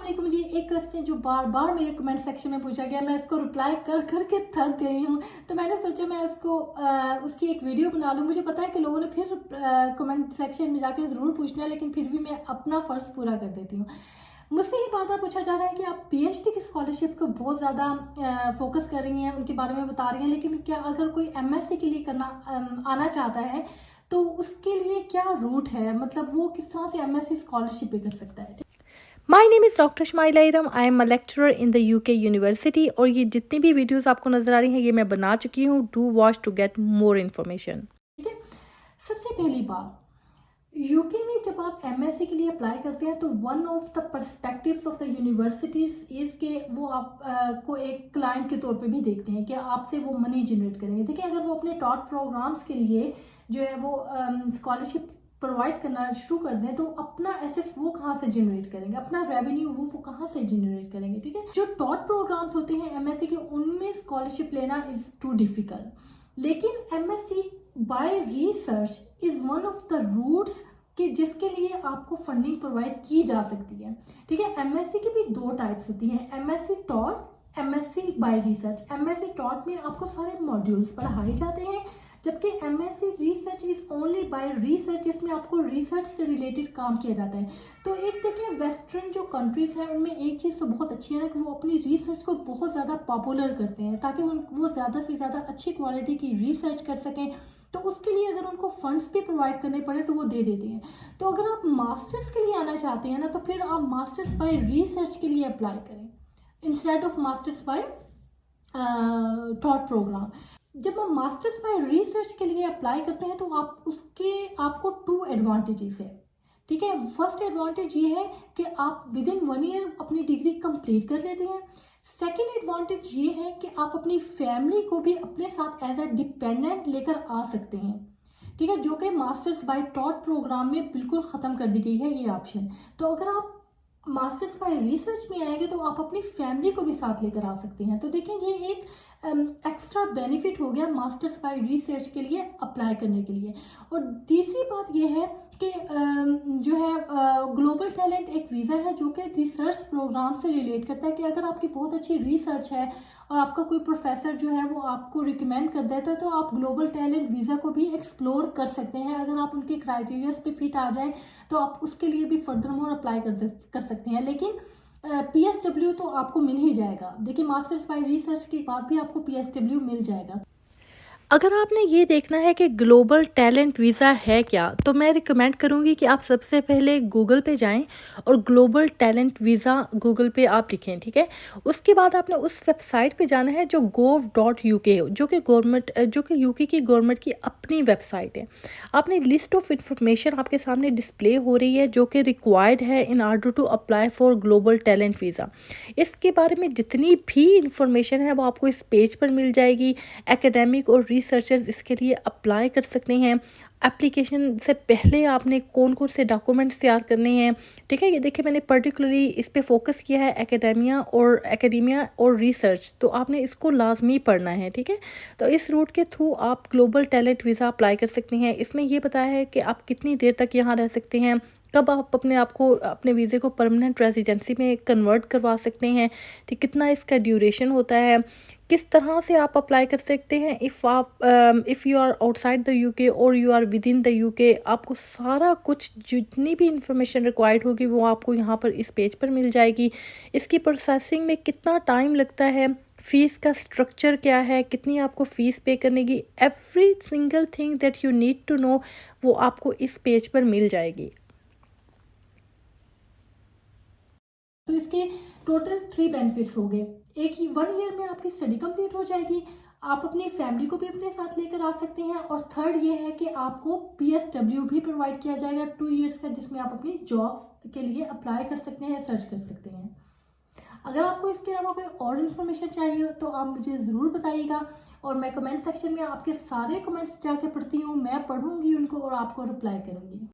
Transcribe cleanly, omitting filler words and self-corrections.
वालेकुम जी। एक क्वेश्चन जो बार बार मेरे कमेंट सेक्शन में पूछा गया, मैं इसको रिप्लाई कर कर के थक गई हूँ, तो मैंने सोचा मैं उसको उसकी एक वीडियो बना लूँ। मुझे पता है कि लोगों ने फिर कमेंट सेक्शन में जाके ज़रूर पूछना है, लेकिन फिर भी मैं अपना फ़र्ज़ पूरा कर देती हूँ। मुझसे ये बार बार पूछा जा रहा है कि आप पीएचडी की स्कॉलरशिप को बहुत ज़्यादा फोकस कर रही हैं, उनके बारे में बता रही हैं, लेकिन क्या अगर कोई एमएससी के लिए करना आना चाहता है तो उसके लिए क्या रूट है, मतलब वो किस तरह से एमएससी स्कॉलरशिप पे कर सकता है। My name is doctor Shamaila Iram. I am a lecturer in the UK university और ये जितनी भी वीडियोस आपको नज़र आ रही हैं ये मैं बना चुकी हूँ। Do watch to get more information. ठीक है। सबसे पहली बात, यूके में जब आप एमएससी के लिए अप्लाई करते हैं तो one of the perspectives of the universities is के वो आप को एक क्लाइंट के तौर पे भी देखते हैं कि आपसे वो मनी जनरेट करेंगे। देखिए, अगर वो अपने टॉप प्रोग्राम्स के लिए जो है वो स्कॉलरशिप प्रोवाइड करना शुरू कर दें तो अपना एसेट्स वो कहाँ से जनरेट करेंगे, अपना रेवेन्यू वो कहाँ से जनरेट करेंगे। ठीक है, जो टॉप प्रोग्राम्स होते हैं एमएससी के उनमें स्कॉलरशिप लेना इज टू डिफिकल्ट, लेकिन MSc by research is one of the routes कि जिसके लिए आपको फंडिंग प्रोवाइड की जा सकती है। ठीक है, एमएससी की भी दो टाइप्स होती हैं, MSc taught, MSc by research. MSc taught में आपको सारे मॉड्यूल्स पढ़ाए जाते हैं, जबकि MSc research is only by research, जिसमें आपको रिसर्च से रिलेटेड काम किया जाता है। तो एक देखिए, वेस्टर्न जो कंट्रीज हैं उनमें एक चीज़ तो बहुत अच्छी है ना कि वो अपनी रिसर्च को बहुत ज़्यादा पॉपुलर करते हैं ताकि वो ज़्यादा से ज़्यादा अच्छी क्वालिटी की रिसर्च कर सकें। तो उसके लिए अगर उनको फंड्स भी प्रोवाइड करने पड़े तो वो दे देते हैं। तो अगर आप मास्टर्स के लिए आना चाहते हैं ना तो फिर आप मास्टर्स बाय रिसर्च के लिए अप्लाई करें instead of masters by through programme. जब हम मास्टर्स बाय रिसर्च के लिए अप्लाई करते हैं तो आपको टू एडवांटेजेस है। ठीक है, फर्स्ट एडवांटेज ये है कि आप विद इन 1 ईयर अपनी डिग्री कंप्लीट कर लेते हैं। सेकेंड एडवांटेज ये है कि आप अपनी फैमिली को भी अपने साथ एज अ डिपेंडेंट लेकर आ सकते हैं। ठीक है, जो कि मास्टर्स बाय टॉट प्रोग्राम में बिल्कुल ख़त्म कर दी गई है ये ऑप्शन। तो अगर आप मास्टर्स बाय रिसर्च में आएंगे तो आप अपनी फैमिली को भी साथ लेकर आ सकते हैं। तो देखें, ये एक एक्स्ट्रा बेनिफिट हो गया मास्टर्स बाय रिसर्च के लिए अप्लाई करने के लिए। और तीसरी बात ये है कि जो है ग्लोबल टैलेंट एक वीज़ा है जो कि रिसर्च प्रोग्राम से रिलेट करता है कि अगर आपकी बहुत अच्छी रिसर्च है और आपका कोई प्रोफेसर जो है वो आपको रिकमेंड कर देता है तो आप ग्लोबल टैलेंट वीज़ा को भी एक्सप्लोर कर सकते हैं। अगर आप उनके क्राइटेरियाज पे फिट आ जाए तो आप उसके लिए भी फर्दर मोर अप्लाई कर सकते हैं। लेकिन पीएसडब्ल्यू तो आपको मिल ही जाएगा। देखिए, मास्टर्स बाय रिसर्च के बाद भी आपको पीएसडब्ल्यू मिल जाएगा। अगर आपने ये देखना है कि ग्लोबल टैलेंट वीज़ा है क्या, तो मैं रिकमेंड करूँगी कि आप सबसे पहले गूगल पे जाएं और ग्लोबल टैलेंट वीज़ा गूगल पे आप लिखें। ठीक है, उसके बाद आपने उस वेबसाइट पे जाना है जो gov.uk हो, जो कि यूके की गवर्नमेंट की अपनी वेबसाइट है। आपने लिस्ट ऑफ इंफॉर्मेशन आपके सामने डिस्प्ले हो रही है जो कि रिक्वायर्ड है in order to apply for global talent visa. इसके बारे में जितनी भी इंफॉर्मेशन है वो आपको इस पेज पर मिल जाएगी। एकेडमिक और रिसर्चर्स इसके लिए अप्लाई कर सकते हैं। एप्लीकेशन से पहले आपने कौन कौन से डॉक्यूमेंट्स तैयार करने हैं। ठीक है, ये देखिए मैंने पर्टिकुलरली इस पे फोकस किया है, एकेडेमिया और रिसर्च, तो आपने इसको लाजमी पढ़ना है। ठीक है, तो इस रूट के थ्रू आप ग्लोबल टैलेंट वीज़ा अप्लाई कर सकते हैं। इसमें ये बताया है कि आप कितनी देर तक यहाँ रह सकते हैं, कब आप अपने वीज़े को परमानेंट रेजिडेंसी में कन्वर्ट करवा सकते हैं, ठीक, कितना इसका ड्यूरेशन होता है, किस तरह से आप अप्लाई कर सकते हैं। If you are outside the UK और you are within the UK, आपको सारा कुछ जितनी भी इंफॉर्मेशन रिक्वायर्ड होगी वो आपको यहाँ पर इस पेज पर मिल जाएगी। इसकी प्रोसेसिंग में कितना टाइम लगता है, फ़ीस का स्ट्रक्चर क्या है, कितनी आपको फ़ीस पे करने की, every single thing that you need to know वो आपको इस पेज पर मिल जाएगी। तो इसके टोटल 3 बेनिफिट्स हो गए। एक ही 1 ईयर में आपकी स्टडी कंप्लीट हो जाएगी, आप अपनी फैमिली को भी अपने साथ लेकर आ सकते हैं, और थर्ड ये है कि आपको पीएसडब्ल्यू भी प्रोवाइड किया जाएगा 2 ईयर्स का, जिसमें आप अपनी जॉब्स के लिए अप्लाई कर सकते हैं, सर्च कर सकते हैं। अगर आपको इसके अलावा कोई और इन्फॉर्मेशन चाहिए तो आप मुझे ज़रूर बताइएगा, और मैं कमेंट सेक्शन में आपके सारे कमेंट्स जाके पढ़ती हूँ, मैं पढ़ूंगी उनको और आपको रिप्लाई करूँगी।